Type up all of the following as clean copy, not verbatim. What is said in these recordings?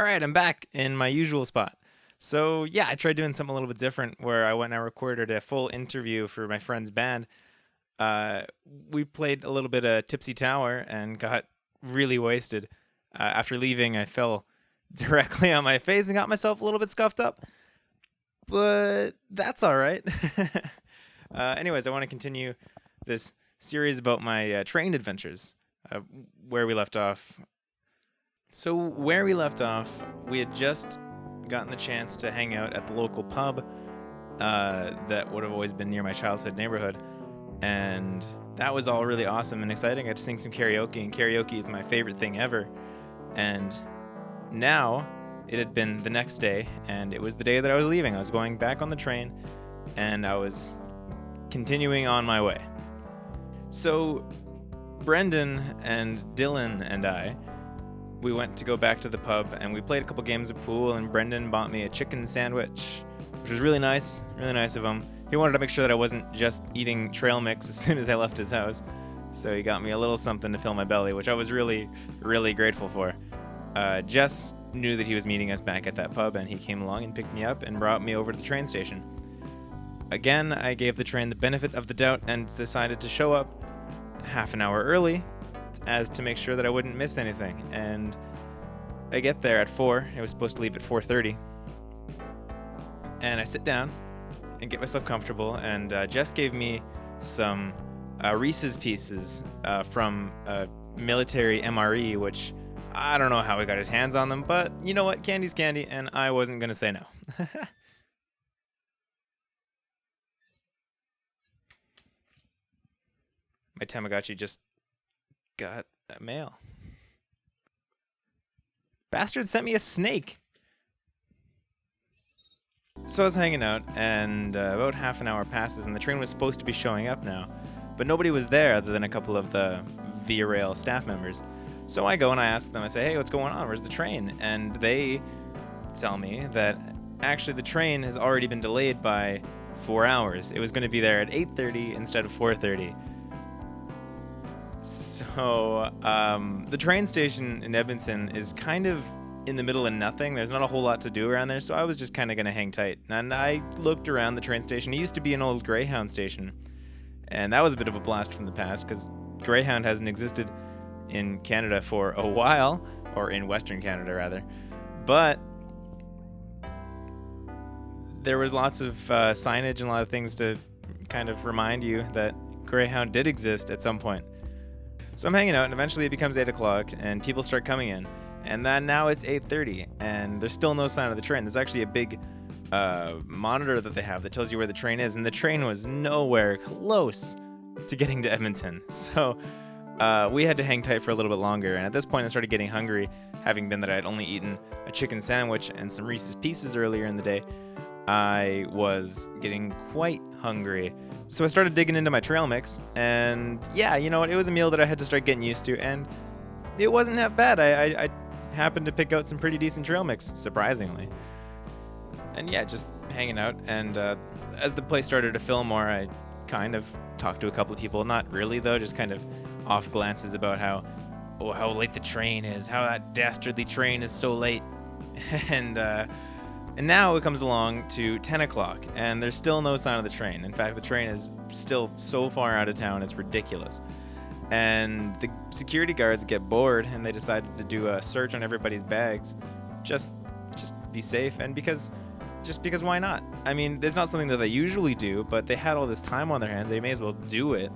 All right, I'm back in my usual spot. So, yeah, I tried doing something a little bit different where I went and I recorded a full interview for my friend's band. Uh, we played a little bit of Tipsy Tower and got really wasted. After leaving, I fell directly on my face and got myself a little bit scuffed up, but that's all right. Anyways, I want to continue this series about my train adventures, uh, where we left off. So, where we left off, we had just gotten the chance to hang out at the local pub that would have always been near my childhood neighborhood. And that was all really awesome and exciting. I got to sing some karaoke, and karaoke is my favorite thing ever. And now it had been the next day, and it was the day that I was leaving. I was going back on the train, and I was continuing on my way. So, Brendan and Dylan and we went to go back to the pub, and we played a couple games of pool, and Brendan bought me a chicken sandwich, which was really nice of him. He wanted to make sure that I wasn't just eating trail mix as soon as I left his house, so he got me a little something to fill my belly, which I was really, really grateful for. Jess knew that he was meeting us back at that pub, and he came along and picked me up and brought me over to the train station. Again, I gave the train the benefit of the doubt and decided to show up half an hour early, as to make sure that I wouldn't miss anything. And I get there at 4. It was supposed to leave at 4:30. And I sit down and get myself comfortable, and Jess gave me some Reese's Pieces from military MRE, which I don't know how he got his hands on them, but you know what? Candy's candy, and I wasn't going to say no. My Tamagotchi just got a mail. Bastard sent me a snake. So I was hanging out, and about half an hour passes, and the train was supposed to be showing up now, but nobody was there other than a couple of the Via Rail staff members. So I go and I ask them, I say, hey, what's going on? Where's the train? And they tell me that actually the train has already been delayed by 4 hours. It was going to be there at 8:30 instead of 4:30. So, the train station in Edmonton is kind of in the middle of nothing. There's not a whole lot to do around there, so I was just kind of going to hang tight. And I looked around the train station. It used to be an old Greyhound station, and that was a bit of a blast from the past, because Greyhound hasn't existed in Canada for a while, or in Western Canada, rather. But there was lots of signage and a lot of things to kind of remind you that Greyhound did exist at some point. So I'm hanging out, and eventually it becomes 8 o'clock, and people start coming in. And then now it's 8:30, and there's still no sign of the train. There's actually a big monitor that they have that tells you where the train is, and the train was nowhere close to getting to Edmonton. So we had to hang tight for a little bit longer, and at this point I started getting hungry, having been that I had only eaten a chicken sandwich and some Reese's Pieces earlier in the day. I was getting quite hungry. So I started digging into my trail mix, and yeah, you know what, it was a meal that I had to start getting used to, and it wasn't that bad. I happened to pick out some pretty decent trail mix, surprisingly. And yeah, just hanging out, and as the place started to fill more, I kind of talked to a couple of people, not really though, just kind of off glances about how late the train is, how that dastardly train is so late. And now it comes along to 10 o'clock, and there's still no sign of the train. In fact, the train is still so far out of town, it's ridiculous. And the security guards get bored, and they decided to do a search on everybody's bags. Just be safe, and because why not? I mean, it's not something that they usually do, but they had all this time on their hands, they may as well do it.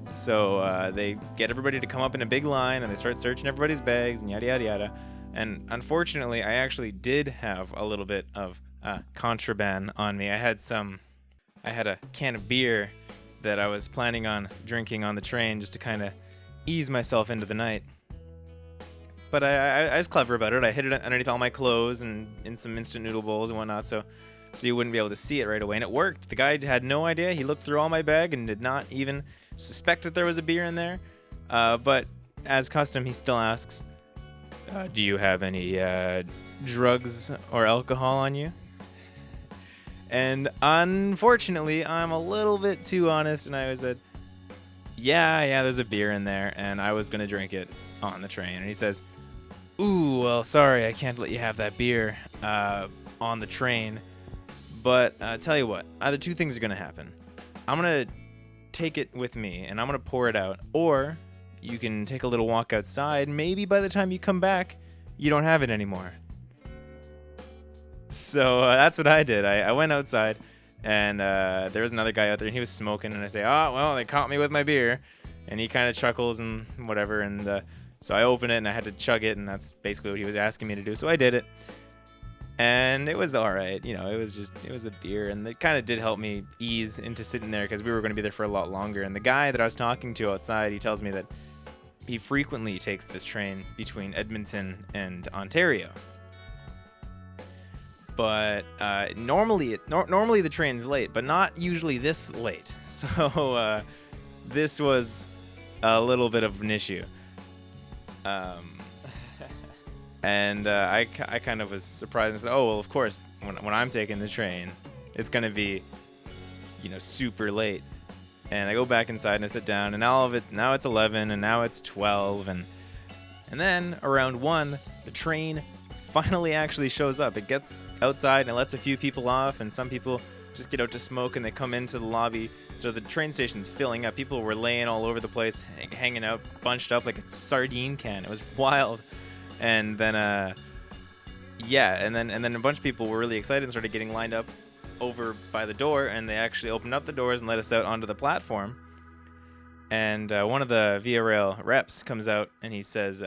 So they get everybody to come up in a big line, and they start searching everybody's bags, and yada, yada, yada. And unfortunately, I actually did have a little bit of contraband on me. I had a can of beer that I was planning on drinking on the train just to kind of ease myself into the night. But I was clever about it. I hid it underneath all my clothes and in some instant noodle bowls and whatnot, so you wouldn't be able to see it right away. And it worked. The guy had no idea. He looked through all my bag and did not even suspect that there was a beer in there. But as custom, he still asks, do you have any drugs or alcohol on you? And unfortunately, I'm a little bit too honest, and I said, yeah, there's a beer in there, and I was going to drink it on the train. And he says, Ooh, well, sorry, I can't let you have that beer on the train. But tell you what, either two things are going to happen. I'm going to take it with me, and I'm going to pour it out. Or you can take a little walk outside. Maybe by the time you come back, you don't have it anymore. So that's what I did. I went outside, and there was another guy out there, and he was smoking. And I say, oh, well, they caught me with my beer. And he kind of chuckles and whatever. And so I opened it, and I had to chug it, and that's basically what he was asking me to do. So I did it. And it was all right. It was the beer. And it kind of did help me ease into sitting there because we were going to be there for a lot longer. And the guy that I was talking to outside, he tells me that he frequently takes this train between Edmonton and Ontario. But normally the train's late, but not usually this late. So this was a little bit of an issue. And I kind of was surprised and said, oh, well, of course, when I'm taking the train, it's going to be, super late. And I go back inside and I sit down, and now it's 11, and now it's 12. And then around 1, the train finally actually shows up. It gets outside and it lets a few people off, and some people just get out to smoke, and they come into the lobby. So the train station's filling up. People were laying all over the place, hanging out, bunched up like a sardine can. It was wild. And then and then a bunch of people were really excited and started getting lined up over by the door, and they actually opened up the doors and let us out onto the platform. And one of the Via Rail reps comes out, and he says,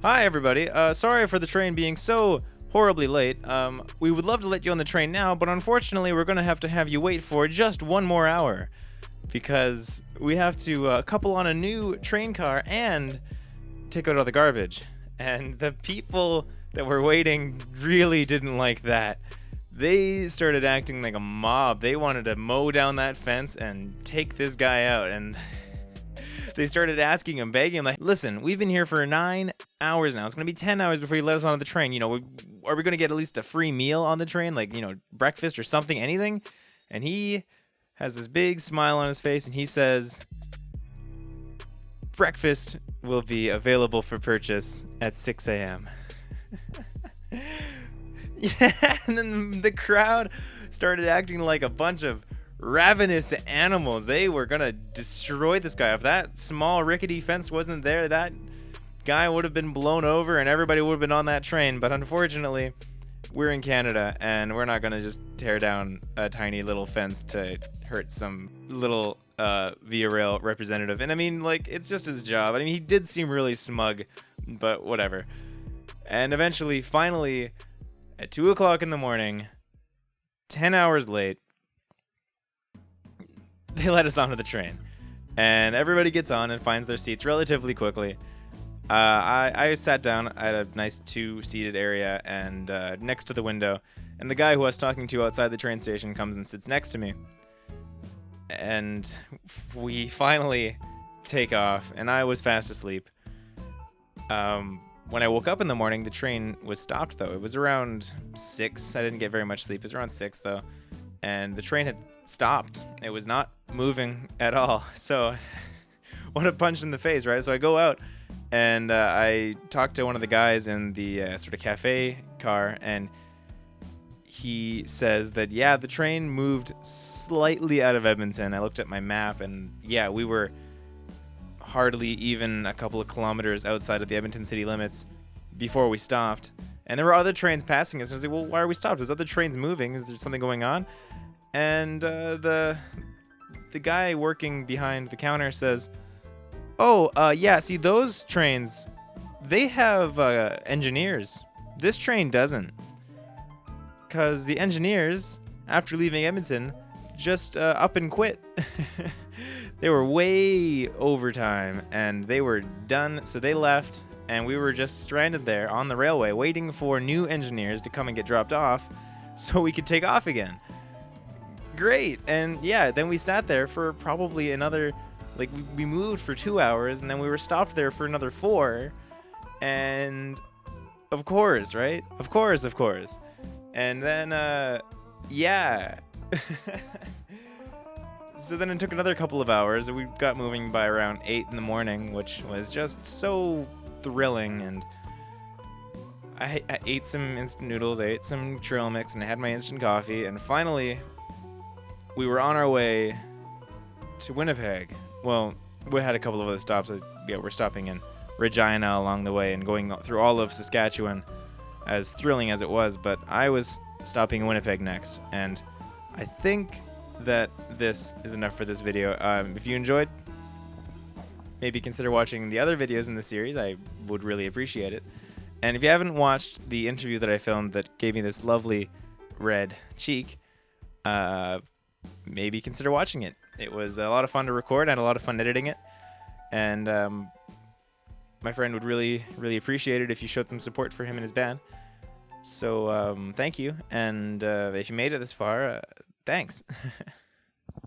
hi everybody, sorry for the train being so horribly late. We would love to let you on the train now, but unfortunately we're going to have you wait for just 1 more hour because we have to couple on a new train car and take out all the garbage. And the people that were waiting really didn't like that. They started acting like a mob. They wanted to mow down that fence and take this guy out. And they started asking him, begging him, like, listen, we've been here for 9 hours now. It's going to be 10 hours before you let us onto the train. Are we going to get at least a free meal on the train? Like, breakfast or something, anything? And he has this big smile on his face, and he says, breakfast will be available for purchase at 6 a.m. Yeah, and then the crowd started acting like a bunch of ravenous animals. They were gonna destroy this guy. If that small rickety fence wasn't there, that guy would have been blown over and everybody would have been on that train. But unfortunately, we're in Canada, and we're not gonna just tear down a tiny little fence to hurt some little Via Rail representative. And I mean, like, it's just his job. I mean, he did seem really smug, but whatever. And eventually, finally, at 2 o'clock in the morning, 10 hours late, they let us onto the train. And everybody gets on and finds their seats relatively quickly. I sat down at a nice 2-seated area and next to the window. And the guy who I was talking to outside the train station comes and sits next to me. And we finally take off, and I was fast asleep. When I woke up in the morning, the train was stopped, though. It was around 6. I didn't get very much sleep. It was around 6, though. And the train had stopped. It was not moving at all. So, what a punch in the face, right? So I go out, and I talked to one of the guys in the sort of cafe car, and he says that, yeah, the train moved slightly out of Edmonton. I looked at my map, and yeah, we were hardly even a couple of kilometers outside of the Edmonton city limits before we stopped. And there were other trains passing us. I was like, well, why are we stopped? There's other trains moving. Is there something going on? And the guy working behind the counter says, oh, yeah, see, those trains, they have engineers. This train doesn't. Because the engineers, after leaving Edmonton, just up and quit. They were way overtime, and they were done, so they left, and we were just stranded there on the railway waiting for new engineers to come and get dropped off so we could take off again. Great. And yeah, then we sat there for probably another, like, we moved for 2 hours, and then we were stopped there for another 4, and of course, right? Of course. And then, yeah. So then it took another couple of hours. We got moving by around 8 in the morning, which was just so thrilling. And I ate some instant noodles, I ate some trail mix, and I had my instant coffee, and finally, we were on our way to Winnipeg. Well, we had a couple of other stops. Yeah, we're stopping in Regina along the way and going through all of Saskatchewan, as thrilling as it was, but I was stopping in Winnipeg next, and I think that this is enough for this video. If you enjoyed, maybe consider watching the other videos in the series. I would really appreciate it. And if you haven't watched the interview that I filmed that gave me this lovely red cheek, maybe consider watching it. It was a lot of fun to record. I had a lot of fun editing it. And my friend would really, really appreciate it if you showed some support for him and his band. So thank you. And if you made it this far, thanks.